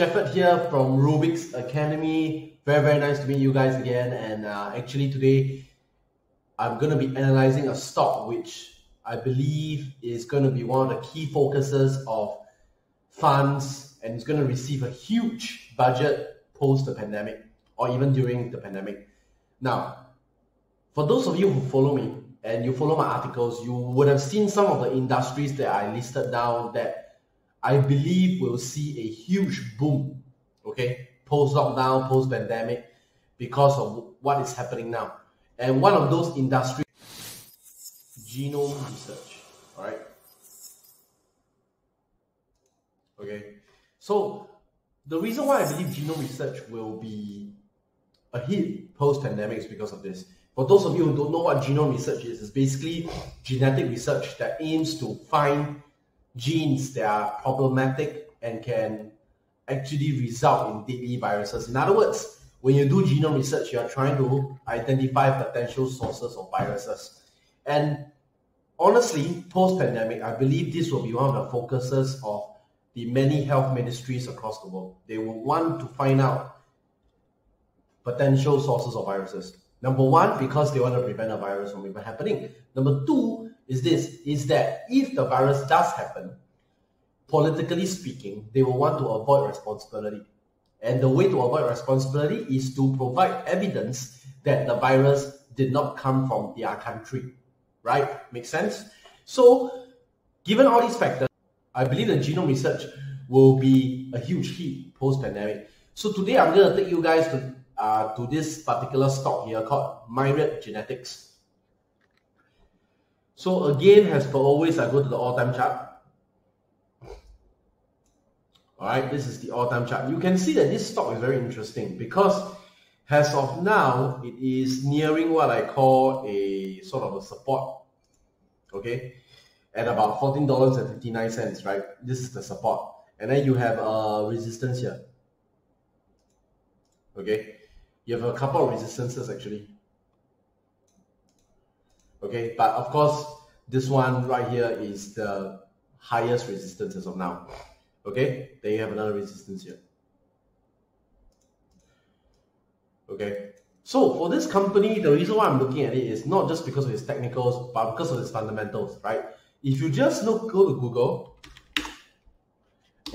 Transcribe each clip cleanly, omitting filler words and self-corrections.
Shepherd here from Rubik's Academy. Very nice to meet you guys again. And actually today, I'm going to be analyzing a stock which I believe is going to be one of the key focuses of funds, and it's going to receive a huge budget post the pandemic or even during the pandemic. Now, for those of you who follow me and you follow my articles, you would have seen some of the industries that I listed down that I believe will see a huge boom, okay, post-lockdown, post-pandemic, because of what is happening now. And one of those industries, genome research, all right? Okay, so the reason why I believe genome research will be a hit post-pandemic is because of this. For those of you who don't know what genome research is, it's basically genetic research that aims to find genes that are problematic and can actually result in deadly viruses. In other words, when you do genome research, you are trying to identify potential sources of viruses. And honestly, post-pandemic, I believe this will be one of the focuses of the many health ministries across the world. They will want to find out potential sources of viruses. Number one, because they want to prevent a virus from even happening. Number two is that if the virus does happen, politically speaking, they will want to avoid responsibility. And the way to avoid responsibility is to provide evidence that the virus did not come from their country, right? Make sense? So, given all these factors, I believe that genome research will be a huge hit post-pandemic. So today I'm going to take you guys to this particular stock here called Myriad Genetics. So again, as per always, I go to the all-time chart. Alright, this is the all-time chart. You can see that this stock is very interesting because as of now, it is nearing what I call a sort of a support. Okay, at about $14.59, right? This is the support. And then you have a resistance here. Okay, you have a couple of resistances actually. Okay, but of course, this one right here is the highest resistance as of now. Okay, then you have another resistance here. Okay, so for this company, the reason why I'm looking at it is not just because of its technicals, but because of its fundamentals, right? If you just go to Google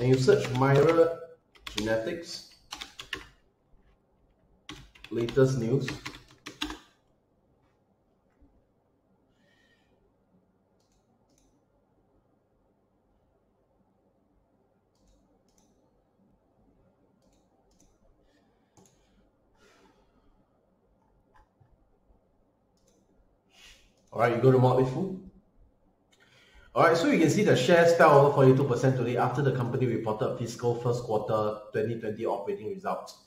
and you search Myriad Genetics latest news, alright, you go to Motley Fool. Alright, so you can see the shares fell over 42% today after the company reported fiscal first quarter 2020 operating results.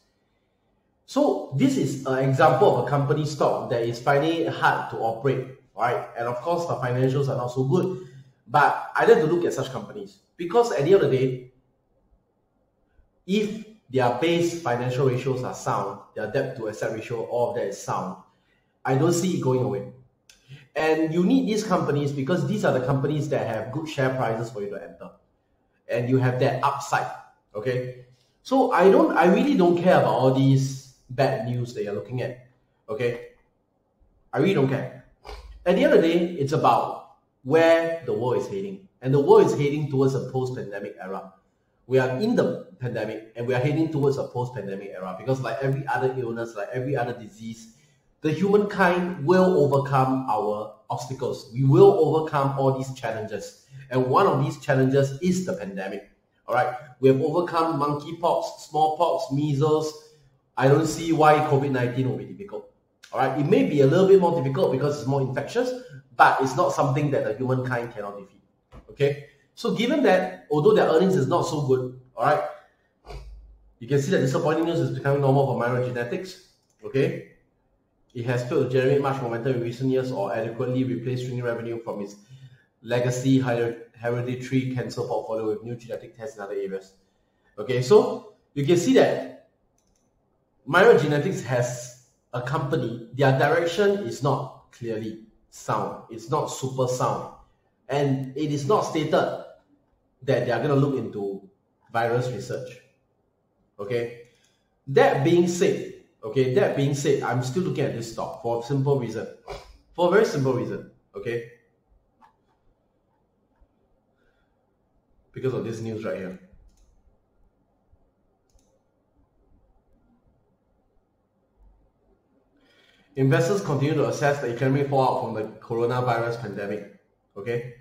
So this is an example of a company stock that is finding it hard to operate, right? And of course, the financials are not so good. But I like to look at such companies because at the end of the day, if their base financial ratios are sound, their debt to asset ratio, all of that is sound, I don't see it going away. And you need these companies because these are the companies that have good share prices for you to enter. And you have that upside, okay? So I really don't care about all these bad news that you're looking at, okay? I really don't care. At the end of the day, it's about where the world is heading. And the world is heading towards a post-pandemic era. We are in the pandemic and we are heading towards a post-pandemic era because like every other illness, like every other disease, the humankind will overcome our obstacles. We will overcome all these challenges. And one of these challenges is the pandemic. All right, we have overcome monkeypox, smallpox, measles. I don't see why COVID-19 will be difficult. All right, it may be a little bit more difficult because it's more infectious, but it's not something that the humankind cannot defeat. Okay, so given that, although their earnings is not so good, all right, you can see that disappointing news is becoming normal for Myriad Genetics. Okay. It has failed to generate much momentum in recent years or adequately replace streaming revenue from its legacy hereditary cancer portfolio with new genetic tests in other areas. Okay, so you can see that Myriad Genetics has a company, their direction is not clearly sound. It's not super sound. And it is not stated that they are going to look into virus research. Okay. That being said, I'm still looking at this stock for a simple reason. For a very simple reason. Okay. Because of this news right here. Investors continue to assess the economic fallout from the coronavirus pandemic. Okay.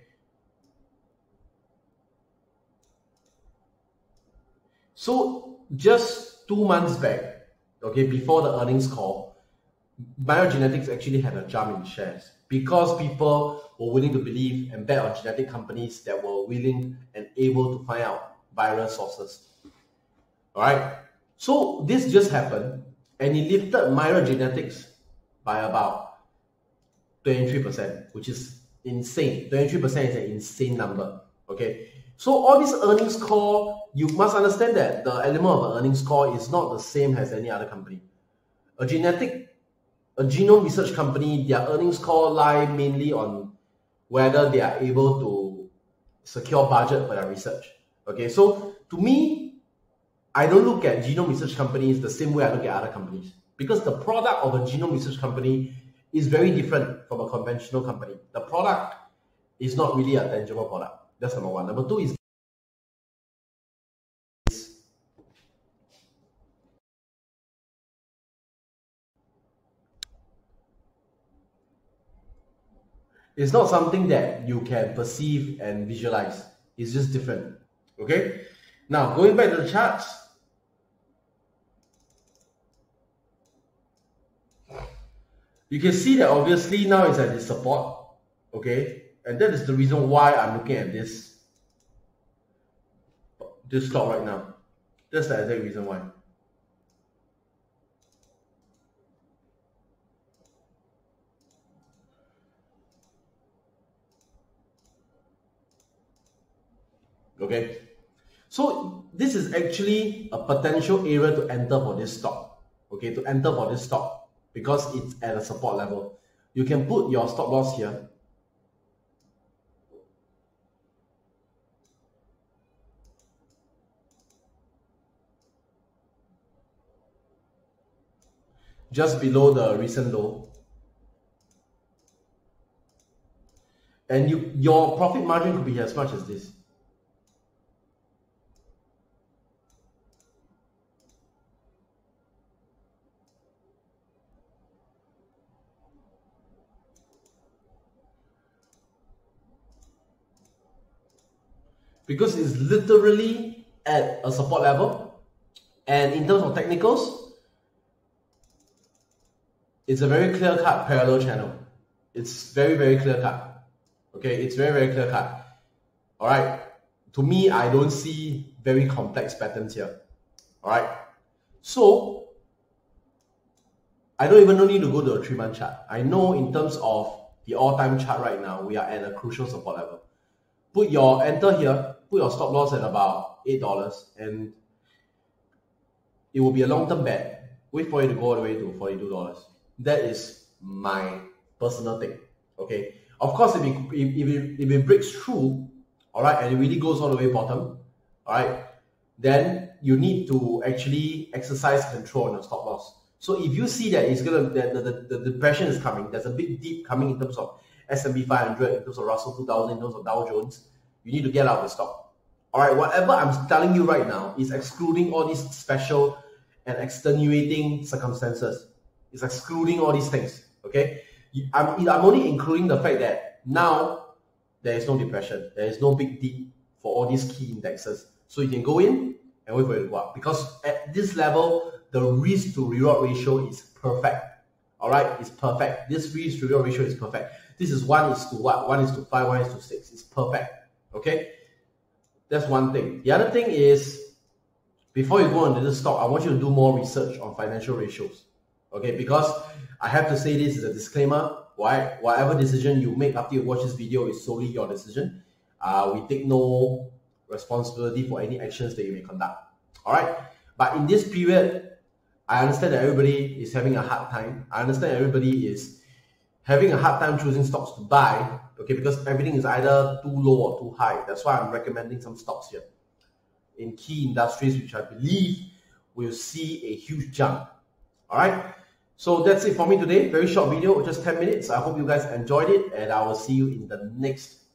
So just 2 months back, okay, before the earnings call, Myriad actually had a jump in shares because people were willing to believe and bet on genetic companies that were willing and able to find out viral sources. All right. So this just happened, and it lifted Myriad by about 23%, which is insane. 23% is an insane number. Okay. So all this earnings call, you must understand that the element of an earnings call is not the same as any other company. A genome research company, their earnings call lie mainly on whether they are able to secure budget for their research. Okay, so to me, I don't look at genome research companies the same way I look at other companies, because the product of a genome research company is very different from a conventional company. The product is not really a tangible product. That's number one. Number two is it's not something that you can perceive and visualize. It's just different. Okay? Now, going back to the charts, you can see that obviously now it's at this support. Okay? And that is the reason why I'm looking at this stock right now. That's the exact reason why. Okay, so this is actually a potential area to enter for this stock. Okay, to enter for this stock because it's at a support level. You can put your stop loss here. Just below the recent low. And your profit margin could be as much as this. Because it's literally at a support level, and in terms of technicals, it's a very clear-cut parallel channel. It's very, very clear-cut. Okay, it's very, very clear-cut. All right, to me, I don't see very complex patterns here. All right, so I don't even need to go to a 3-month chart. I know in terms of the all-time chart right now, we are at a crucial support level. Put your enter here, put your stop loss at about $8, and it will be a long-term bet. Wait for it to go all the way to $42. That is my personal thing. Okay. Of course, if it breaks through, all right, and it really goes all the way bottom, all right, then you need to actually exercise control on your stop loss. So if you see that it's gonna the depression is coming, there's a big dip coming in terms of S&P 500, in terms of Russell 2000, in terms of Dow Jones, you need to get out of the stock. All right, whatever I'm telling you right now is excluding all these special and extenuating circumstances. It's excluding all these things. Okay, I'm only including the fact that now there is no depression, there is no big dip for all these key indexes. So you can go in and wait for it to go up, because at this level, the risk to reward ratio is perfect. All right, it's perfect. This risk to reward ratio is perfect. This is 1:5, 1:6. It's perfect. Okay, that's one thing. The other thing is, before you go into this stock, I want you to do more research on financial ratios. Okay, because I have to say this is a disclaimer. Why? Whatever decision you make after you watch this video is solely your decision. We take no responsibility for any actions that you may conduct. All right, but in this period, I understand that everybody is having a hard time. I understand everybody is having a hard time choosing stocks to buy. Okay, because everything is either too low or too high. That's why I'm recommending some stocks here in key industries which I believe will see a huge jump. All right. So that's it for me today. Very short video, just 10 minutes. I hope you guys enjoyed it, and I will see you in the next